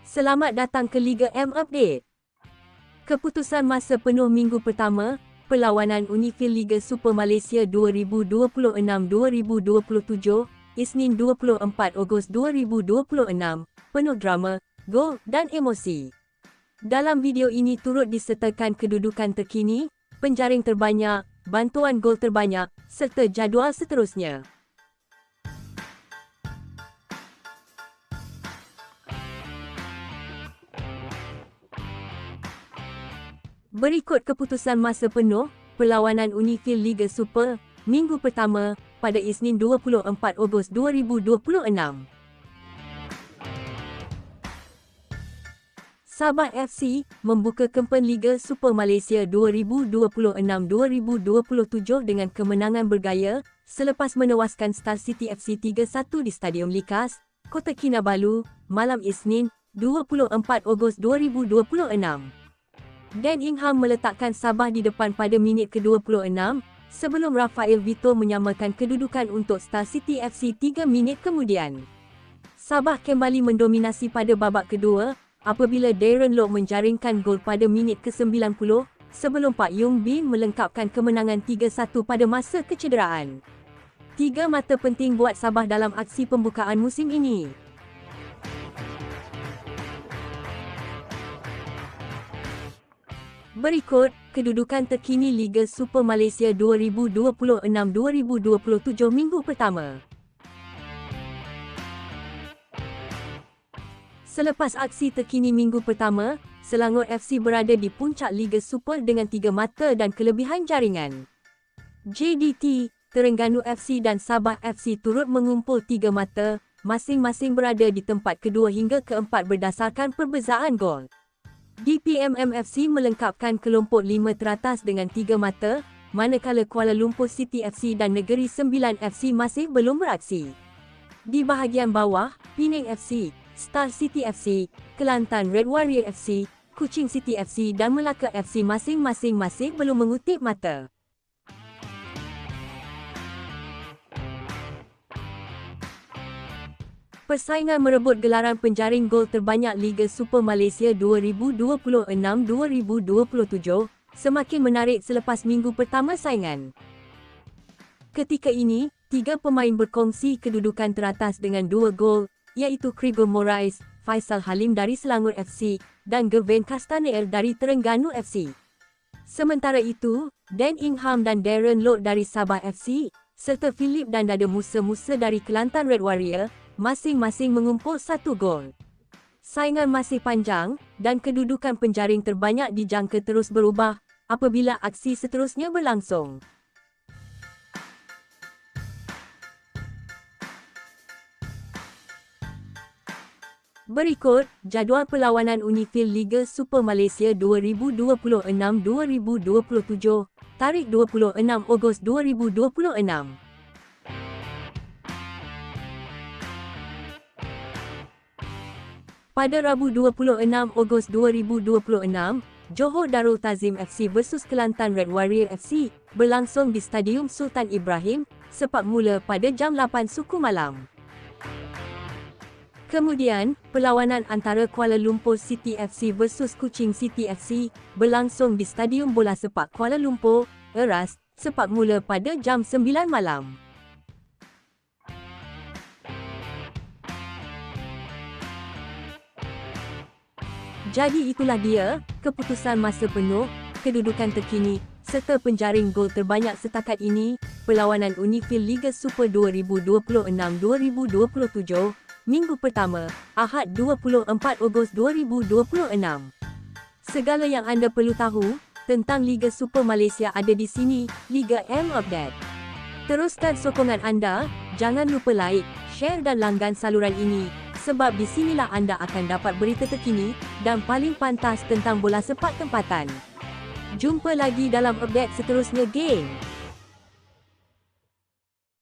Selamat datang ke Liga M Update. Keputusan masa penuh minggu pertama, perlawanan Unifil Liga Super Malaysia 2026-2027, Isnin 24 Ogos 2026, penuh drama, gol dan emosi. Dalam video ini turut disertakan kedudukan terkini, penjaring terbanyak, bantuan gol terbanyak, serta jadual seterusnya. Berikut keputusan masa penuh, perlawanan Unifil Liga Super, minggu pertama, pada Isnin 24 Ogos 2026. Sabah FC membuka kempen Liga Super Malaysia 2026-2027 dengan kemenangan bergaya selepas menewaskan Star City FC 3-1 di Stadium Likas, Kota Kinabalu, malam Isnin 24 Ogos 2026. Dan Ingham meletakkan Sabah di depan pada minit ke-26 sebelum Rafael Vito menyamakan kedudukan untuk Star City FC 3 minit kemudian. Sabah kembali mendominasi pada babak kedua apabila Darren Loh menjaringkan gol pada minit ke-90 sebelum Pak Yung Bin melengkapkan kemenangan 3-1 pada masa kecederaan. 3 mata penting buat Sabah dalam aksi pembukaan musim ini. Berikut, kedudukan terkini Liga Super Malaysia 2026-2027 minggu pertama. Selepas aksi terkini minggu pertama, Selangor FC berada di puncak Liga Super dengan 3 mata dan kelebihan jaringan. JDT, Terengganu FC dan Sabah FC turut mengumpul 3 mata, masing-masing berada di tempat kedua hingga keempat berdasarkan perbezaan gol. DPMM FC melengkapkan kelompok 5 teratas dengan 3 mata, manakala Kuala Lumpur City FC dan Negeri Sembilan FC masih belum beraksi. Di bahagian bawah, Penang FC, Star City FC, Kelantan Red Warrior FC, Kuching City FC dan Melaka FC masing-masing masih belum mengutip mata. Persaingan merebut gelaran penjaring gol terbanyak Liga Super Malaysia 2026-2027 semakin menarik selepas minggu pertama saingan. Ketika ini, 3 pemain berkongsi kedudukan teratas dengan 2 gol, iaitu Krigor Morais, Faisal Halim dari Selangor FC dan Gervain Castaner dari Terengganu FC. Sementara itu, Dan Ingham dan Darren Loh dari Sabah FC, serta Philip dan Dada Musa dari Kelantan Red Warrior, masing-masing mengumpul 1 gol. Saingan masih panjang dan kedudukan penjaring terbanyak dijangka terus berubah apabila aksi seterusnya berlangsung. Berikut, jadual perlawanan Unifil Liga Super Malaysia 2026-2027, tarikh 26 Ogos 2026. Pada Rabu 26 Ogos 2026, Johor Darul Tazim FC versus Kelantan Red Warrior FC berlangsung di Stadium Sultan Ibrahim, sepak mula pada jam 8 suku malam. Kemudian, perlawanan antara Kuala Lumpur City FC versus Kuching City FC berlangsung di Stadium Bola Sepak Kuala Lumpur, Eras, sepak mula pada jam 9 malam. Jadi itulah dia, keputusan masa penuh, kedudukan terkini, serta penjaring gol terbanyak setakat ini, perlawanan Unifil Liga Super 2026-2027, minggu pertama, Ahad 24 Ogos 2026. Segala yang anda perlu tahu tentang Liga Super Malaysia ada di sini, Liga M Update. Teruskan sokongan anda, jangan lupa like, share dan langgan saluran ini. Sebab di sinilah anda akan dapat berita terkini dan paling pantas tentang bola sepak tempatan. Jumpa lagi dalam update seterusnya, geng.